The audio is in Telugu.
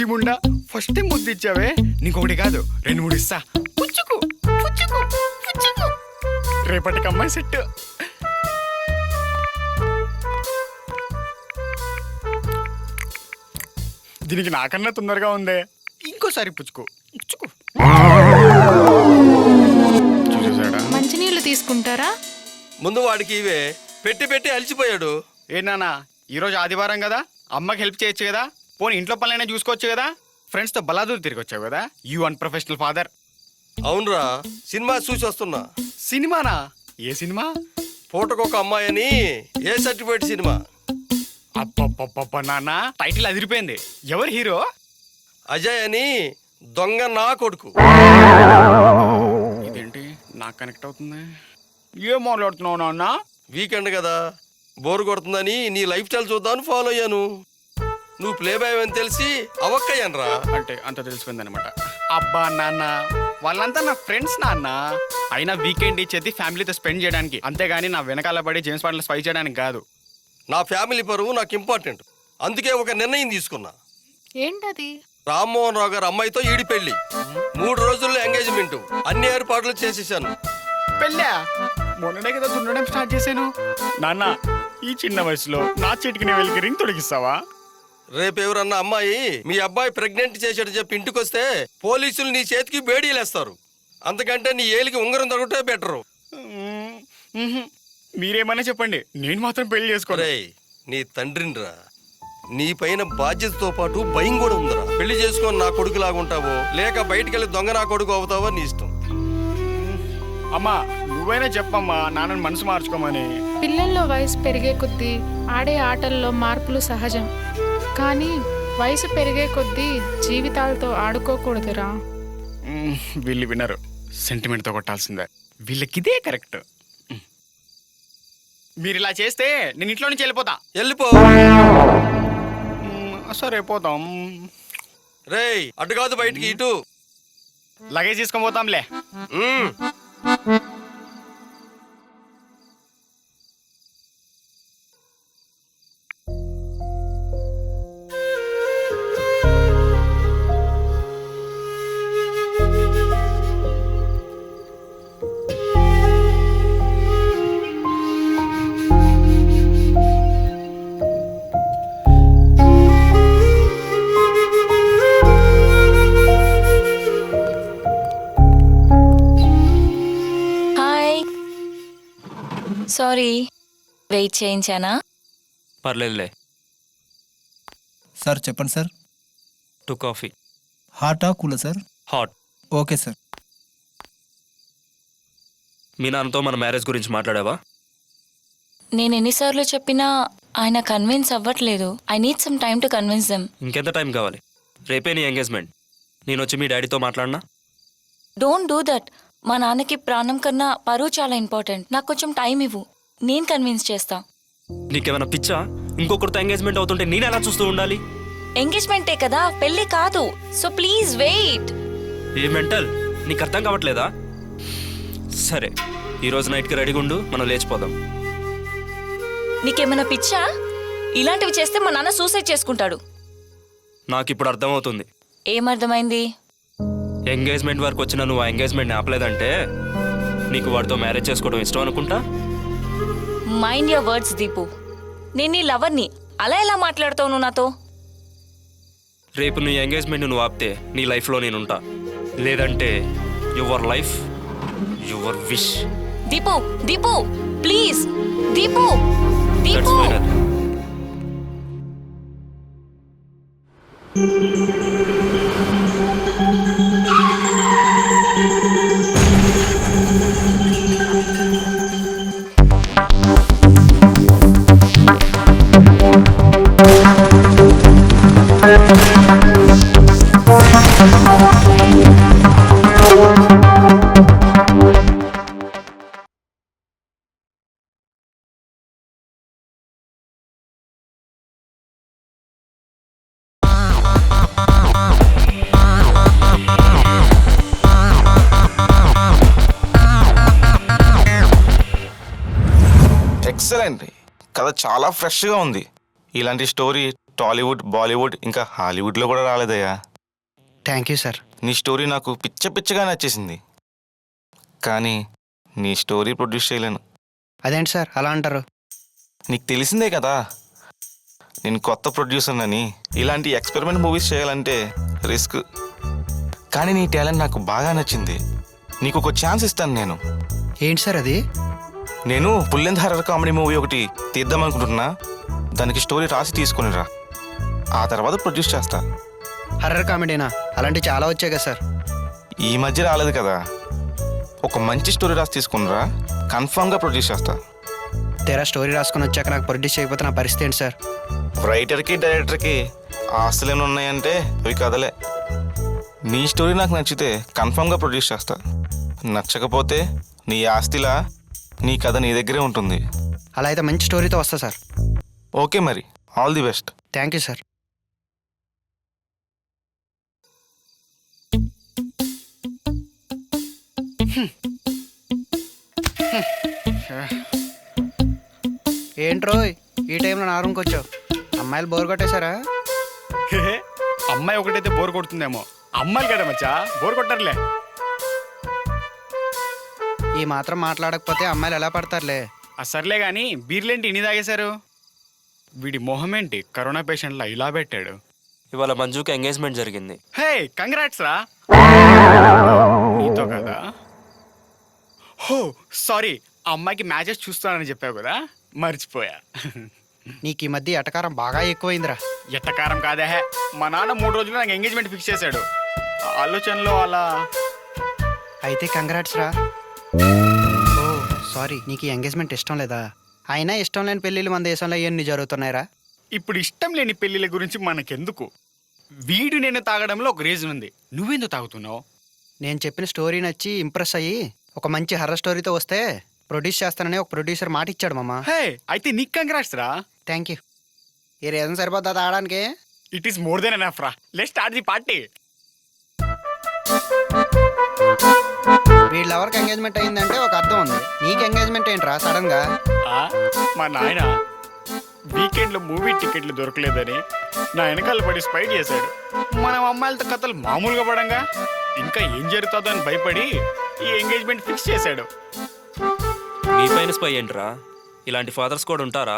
బుజ్జి ముండా ఫస్ట్ టైం ముద్దు ఇచ్చావే, నీకొకటి కాదు 2-3 ఇస్తా. పుచ్చుకు పుచ్చుకు పుచ్చుకు. రేపటికి అమ్మాయి సెట్. దీనికి నాకన్నా తొందరగా ఉందే. ఇంకోసారి పుచ్చుకో పుచ్చుకో. చూసేసాడా? మంచినీళ్ళు తీసుకుంటారా? ముందు వాడికి ఇవే పెట్టి పెట్టి అలిచిపోయాడు. ఏ నాన్న, ఈరోజు ఆదివారం కదా, అమ్మకి హెల్ప్ చేయొచ్చు కదా, పోనీ ఇంట్లో పనులైనా చూసుకోవచ్చు కదా. ఫ్రెండ్స్తో బలాదూరు తిరిగి వచ్చావు కదా, యూ అన్ప్రొఫెషనల్ ఫాదర్. అవునరా, సినిమా చూసి వస్తున్నా. సినిమానా? ఏ సినిమా? పూటకొక అమ్మాయి అని ఏ సర్టిఫికేట్ సినిమా. అప్పప్ప నాన్న, టైటిల్ అదిరిపోయింది. ఎవరు హీరో? అజయ్ అని దొంగ నా కొడుకు. ఇదేంటి నాకు కనెక్ట్ అవుతుంది? ఏం మాట్లాడుతున్నావు నాన్న? వీకెండ్ కదా, బోరు కొడుతుందని నీ లైఫ్ స్టైల్ చూద్దామని ఫాలో అయ్యాను. నువ్వు ప్లే బాయ్ అని తెలిసి అవక్కయ్యానరా. అంటే అంత తెలిసిపోయింది అనమాట. అబ్బా నాన్న, వాళ్ళంతా నా ఫ్రెండ్స్ నాన్న. అయినా వీకెండ్ ఇచ్చేది ఫ్యామిలీతో స్పెండ్ చేయడానికి, అంతేగాని నా వెనకాల పడి జేమ్స్ బాండ్లో స్పై చేయడానికి కాదు. నా ఫ్యామిలీ పరువు నాకు ఇంపార్టెంట్. అందుకే ఒక నిర్ణయం తీసుకున్నా. ఏంటది? రామ్మోహన్ రావు గారు అమ్మాయితో ఈడి పెళ్లి. 3 రోజుల్లో ఎంగేజ్మెంట్. అన్ని ఏర్పాట్లు చేసేసాను. పెళ్ళా? మొన్ననే కదా దున్నడం స్టార్ట్ చేశాను. నాన్న, ఈ చిన్న వయసులో నా చేతికి వెళ్ళి రింగ్ తొడిగిస్తావా? రేపు ఎవరన్నా అమ్మాయి మీ అబ్బాయి ప్రెగ్నెంట్ చేసాడు చెప్పి ఇంటికి వస్తే పోలీసులు నీ చేతికి బేడీలేస్తారు. అంతకంటే నీ ఏలికి ఉంగరం తొడగటే బెటరు. మీరేమన్నా చెప్పండి, నేను మాత్రం పెళ్లి చేసుకోరే. నీ తండ్రినిరా, నీ పైన బాధ్యతతో పాటు భయం కూడా ఉందిరా. పెళ్లి చేసుకొని నా కొడుకు లాగుంటావో లేక బయటికి వెళ్ళి దొంగ నా కొడుకు అవుతావో నీ ఇష్టం. అమ్మా, నువ్వైనా చెప్పమ్మా నాన్నని మనసు మార్చుకోమని. పిల్లల్లో వయసు పెరిగే కొద్దీ ఆడే ఆటల్లో మార్పులు సహజం, కానీ వయసు పెరిగే కొద్దీ జీవితాలతో ఆడుకోకూడదురా. వీళ్ళు వినరు, సెంటిమెంట్తో కొట్టాల్సిందే. వీళ్ళకిదే కరెక్ట్. మీరు ఇలా చేస్తే నేను ఇంట్లో నుంచి వెళ్ళిపోతా. వెళ్ళిపో. సరే పోతాం. రేయ్, అటు కాదు బయటికి, ఇటు. లగేజ్ తీసుకొని పోతాంలే. Sorry, wait చేయించానా? పర్లేదులే. సార్ చెప్పండి సార్. 2 కాఫీ. హాటా కూలా సార్? హాట్. Okay sir. మీ నాన్నతో మన మ్యారేజ్ గురించి మాట్లాడావా? నేను ఎన్నిసార్లు చెప్పినా ఆయన కన్విన్స్ అవ్వట్లేదు. I need some time to convince them. ఇంకెంత టైం కావాలి? రేపే నీ ఎంగేజ్మెంట్. నేను వచ్చి మీ డాడీతో మాట్లాడినా? Don't do that. మా నాన్నకి ప్రాణం కన్నా పరువు చాలా ఇంపార్టెంట్. నాకు కొంచెం టైం ఇవ్వు, నేను కన్విన్స్ చేస్తా. నీకేమైనా పిచ్చా? ఇంకొకరితో ఎంగేజ్మెంట్ అవుతుంటే నేను ఎలా చూస్తూ ఉండాలి? ఎంగేజ్మెంటే కదా, పెళ్లి కాదు. So please wait. ఏ మెంటల్, నీకు అర్థం కావట్లేదా? సరే, ఈరోజు నైట్కి రెడీగా ఉండు, మనం లేచిపోదాం. నీకేమైనా పిచ్చా? ఇలాంటివి చేస్తే మా నాన్న సూసైడ్ చేసుకుంటాడు. నాకు ఇప్పుడు అర్థమవుతుంది. ఏమర్థమైంది? ఎంగేజ్మెంట్ వరకు వచ్చిన నువ్వు ఆ ఎంగేజ్మెంట్ని ఆపలేదంటే నీకు వాడితో మ్యారేజ్ చేసుకోవడం ఇష్టం అనుకుంటా. Mind your words Deepu. నేను నీ లవర్ని, అలా ఎలా మాట్లాడుతావు నువ్వు నాతో? రేపు నీ ఎంగేజ్మెంట్ నువ్వు ఆపితే నీ లైఫ్లో నేనుంటా, లేదంటే your life your wish. Deepu, Deepu please, Deepu, Deepu. Excellent. కథ చాలా ఫ్రెష్గా ఉంది. ఇలాంటి స్టోరీ టాలీవుడ్, బాలీవుడ్ ఇంకా హాలీవుడ్లో కూడా రాలేదయ్యా. Thank you sir. నీ స్టోరీ నాకు పిచ్చగా నచ్చేసింది. కానీ నీ స్టోరీ ప్రొడ్యూస్ చేయలేను. అదేంటి సార్ అలా అంటారు? నీకు తెలిసిందే కదా నేను కొత్త ప్రొడ్యూసర్నని. ఇలాంటి ఎక్స్పెరిమెంట్ మూవీస్ చేయాలంటే రిస్క్. కానీ నీ టాలెంట్ నాకు బాగా నచ్చింది. నీకు ఒక ఛాన్స్ ఇస్తాను నేను. ఏంటి సార్ అది? నేను full length horror comedy movie ఒకటి తీద్దాం అనుకుంటున్నా. దానికి స్టోరీ రాసి తీసుకునిరా, ఆ తర్వాత ప్రొడ్యూస్ చేస్తా. హర్రర్ కామెడీనా? అలాంటివి చాలా వచ్చాయి కదా సార్. ఈ మధ్య రాలేదు కదా. ఒక మంచి స్టోరీ రాసి తీసుకునిరా, కన్ఫామ్గా ప్రొడ్యూస్ చేస్తా. తెరా స్టోరీ రాసుకొని వచ్చాక నాకు ప్రొడ్యూస్ చేయకపోతే నా పరిస్థితి ఏంటి సార్? రైటర్కి డైరెక్టర్కి ఆస్తులేమి ఉన్నాయంటే అవి కథలే. నీ స్టోరీ నాకు నచ్చితే కన్ఫామ్గా ప్రొడ్యూస్ చేస్తా. నచ్చకపోతే నీ ఆస్తిలా నీ కథ నీ దగ్గరే ఉంటుంది. అలా అయితే మంచి స్టోరీతో వస్తా సార్. ఓకే మరి, all the best. Thank you sir. ఏంట్రో ఈ టైంలో నా రూమ్కి వచ్చావు? అమ్మాయిలు బోర్ కొట్టేశారా? అమ్మాయి ఒకటైతే బోర్ కొడుతుందేమో, అమ్మాయిలు కదా మచ్చా బోర్ కొట్టర్లే. ఈ మాత్రం మాట్లాడకపోతే అమ్మాయిలు ఎలా పడతారులే. సర్లే గాని బీర్లేంటి ఇన్ని తాగేశారు? వీడి మొహం ఏంటి కరోనా పేషెంట్లా ఇలా పెట్టాడు? ఇవాళ మంజుకి ఎంగేజ్మెంట్ జరిగింది. హే కంగ్రాట్స్ రా. నీతో కదా? హో సారీ, అమ్మాయికి మ్యాచెస్ చూస్తానని చెప్పావు కదా, మర్చిపోయా. నీకు ఈ మధ్య ఎటకారం బాగా ఎక్కువైందిరా. ఎట్టకారం కాదే, మా నాన్న 3 రోజులు నాకు ఎంగేజ్మెంట్ ఫిక్స్ చేశాడు. ఆలోచనలో అలా. అయితే కంగ్రాట్స్ రా. ఓ సారీ, నీకు ఈ ఎంగేజ్మెంట్ ఇష్టం లేదా? అయినా ఇష్టం లేని పెళ్ళిళ్ళు మన దేశంలో ఎన్ని జరుగుతున్నాయిరా? ఇప్పుడు ఇష్టం లేని పెళ్లిళ్ళ గురించి మనకెందుకు? వీడు నేను తాగడంలో ఒక రీజన్ ఉంది. నువ్వెందుకు తాగుతున్నావు? నేను చెప్పిన స్టోరీ నచ్చి ఇంప్రెస్ అయ్యి ఒక మంచి హర్రర్ స్టోరీతో వస్తే ప్రొడ్యూస్ చేస్తానని ఒక ప్రొడ్యూసర్ మాట ఇచ్చాడు మామ. హే అయితే నీకు కంగ్రాట్స్ రా. Thank you. ఈ రీజన్ సరిపోద్దా తాగడానికి? It is more than enough రా. Let's start the party. వీళ్ళెవరికి ఎంగేజ్మెంట్ అయిందంటే ఒక అర్థం ఉంది. నీకు ఎంగేజ్మెంట్ ఏంట్రా సడన్ గా? మా నాయన వీకెండ్ లో మూవీ టికెట్లు దొరకలేదని నా వెనకాల పడి స్పైట్ చేశాడు. మనం అమ్మాయిలతో కథలు మామూలుగా పడంగా ఇంకా ఏం జరుగుతుందో అని భయపడి ఈ ఎంగేజ్మెంట్ ఫిక్స్ చేశాడు. నీ పైన స్పై ఏంట్రా? ఇలాంటి ఫాదర్స్ కూడా ఉంటారా?